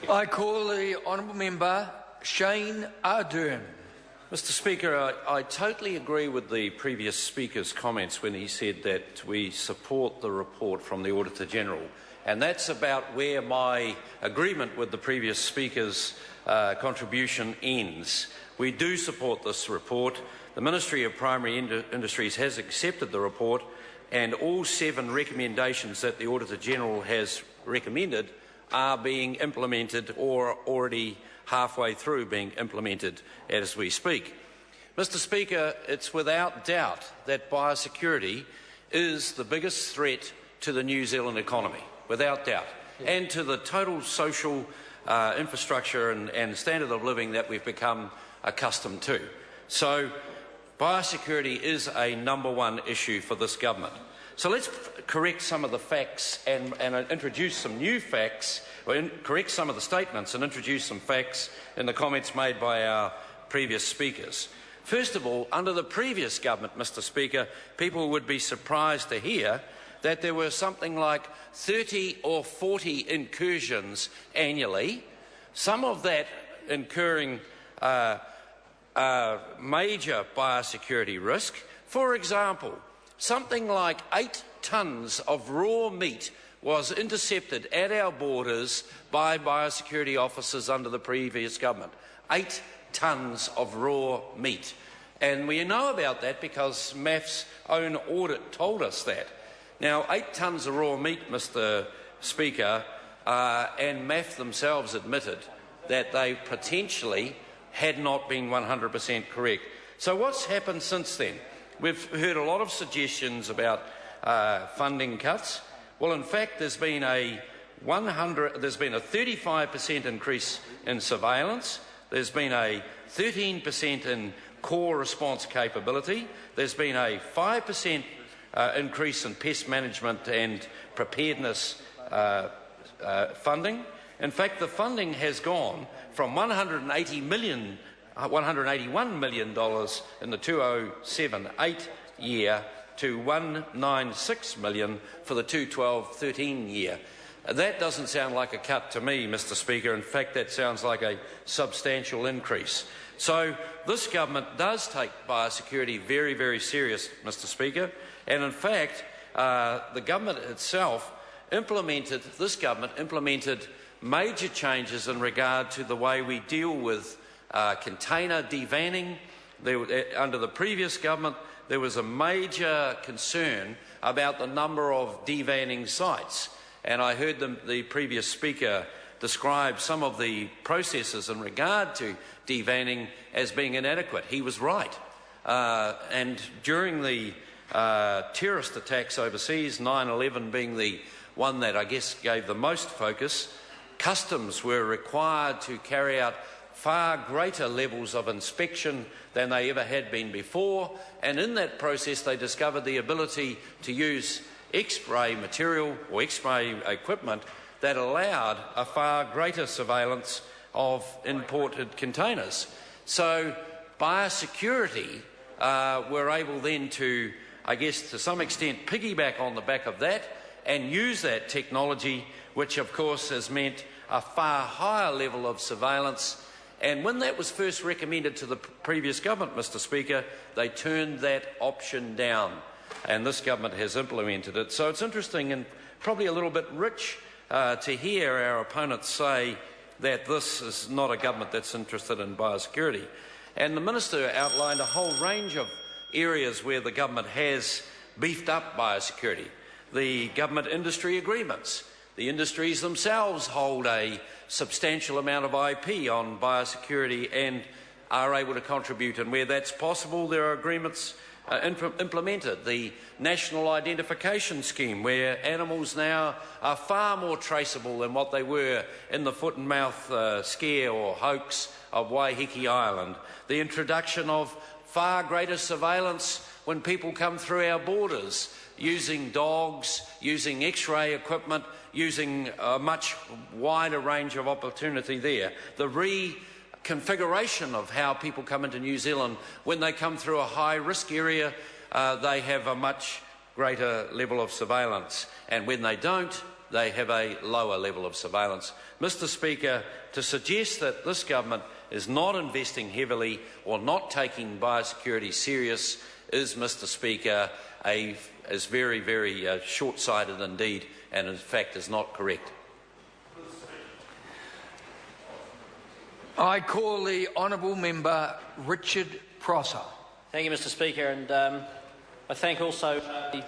I call the honourable member Shane Ardern. Mr Speaker, I totally agree with the previous speaker's comments when he said that we support the report from the Auditor General, and that's about where my agreement with the previous speaker's contribution ends. We do support this report. The Ministry of Primary Industries has accepted the report, and all 7 recommendations that the Auditor General has recommended are being implemented or already halfway through being implemented as we speak. Mr Speaker, it's without doubt that biosecurity is the biggest threat to the New Zealand economy, without doubt, and to the total social infrastructure and standard of living that we've become accustomed to. So biosecurity is a #1 issue for this government. So let's correct some of the facts and introduce some new facts, or correct some of the statements and introduce some facts in the comments made by our previous speakers. First of all, under the previous government, Mr Speaker, people would be surprised to hear that there were something like 30 or 40 incursions annually, some of that incurring major biosecurity risk. For example, something like 8 tonnes of raw meat was intercepted at our borders by biosecurity officers under the previous government. 8 tonnes of raw meat. And we know about that because MAF's own audit told us that. Now, 8 tonnes of raw meat, Mr Speaker, and MAF themselves admitted that they potentially had not been 100% correct. So what's happened since then? We've heard a lot of suggestions about funding cuts. Well, in fact, there's been a 35% increase in surveillance. There's been a 13% in core response capability. There's been a 5% increase in pest management and preparedness funding. In fact, the funding has gone from $181 million in the 2007-8 year to $196 million for the 2012-13 year. That doesn't sound like a cut to me, Mr Speaker. In fact, that sounds like a substantial increase. So this government does take biosecurity very, very serious, Mr Speaker. And in fact, the government itself implemented major changes in regard to the way we deal with container devanning. Under the previous government, there was a major concern about the number of devanning sites. And I heard the previous speaker describe some of the processes in regard to devanning as being inadequate. He was right. And during the terrorist attacks overseas, 9/11 being the one that I guess gave the most focus, customs were required to carry out far greater levels of inspection than they ever had been before, and in that process they discovered the ability to use X-ray material or X-ray equipment that allowed a far greater surveillance of imported containers. So biosecurity were able then to, I guess to some extent, piggyback on the back of that and use that technology, which of course has meant a far higher level of surveillance. And when that was first recommended to the previous government, Mr Speaker, they turned that option down, and this government has implemented it. So it's interesting and probably a little bit rich to hear our opponents say that this is not a government that's interested in biosecurity. And the Minister outlined a whole range of areas where the government has beefed up biosecurity. The government industry agreements. The industries themselves hold a substantial amount of IP on biosecurity and are able to contribute, and where that's possible there are agreements implemented. The National Identification Scheme, where animals now are far more traceable than what they were in the foot and mouth scare or hoax of Waiheke Island. The introduction of far greater surveillance when people come through our borders, using dogs, using X-ray equipment, using a much wider range of opportunity there. The reconfiguration of how people come into New Zealand. When they come through a high-risk area, they have a much greater level of surveillance. And when they don't, they have a lower level of surveillance. Mr Speaker, to suggest that this government is not investing heavily or not taking biosecurity serious is, Mr Speaker, is very, very short-sighted indeed, and in fact is not correct. I call the honourable member Richard Prosser. Thank you, Mr Speaker, and I thank also the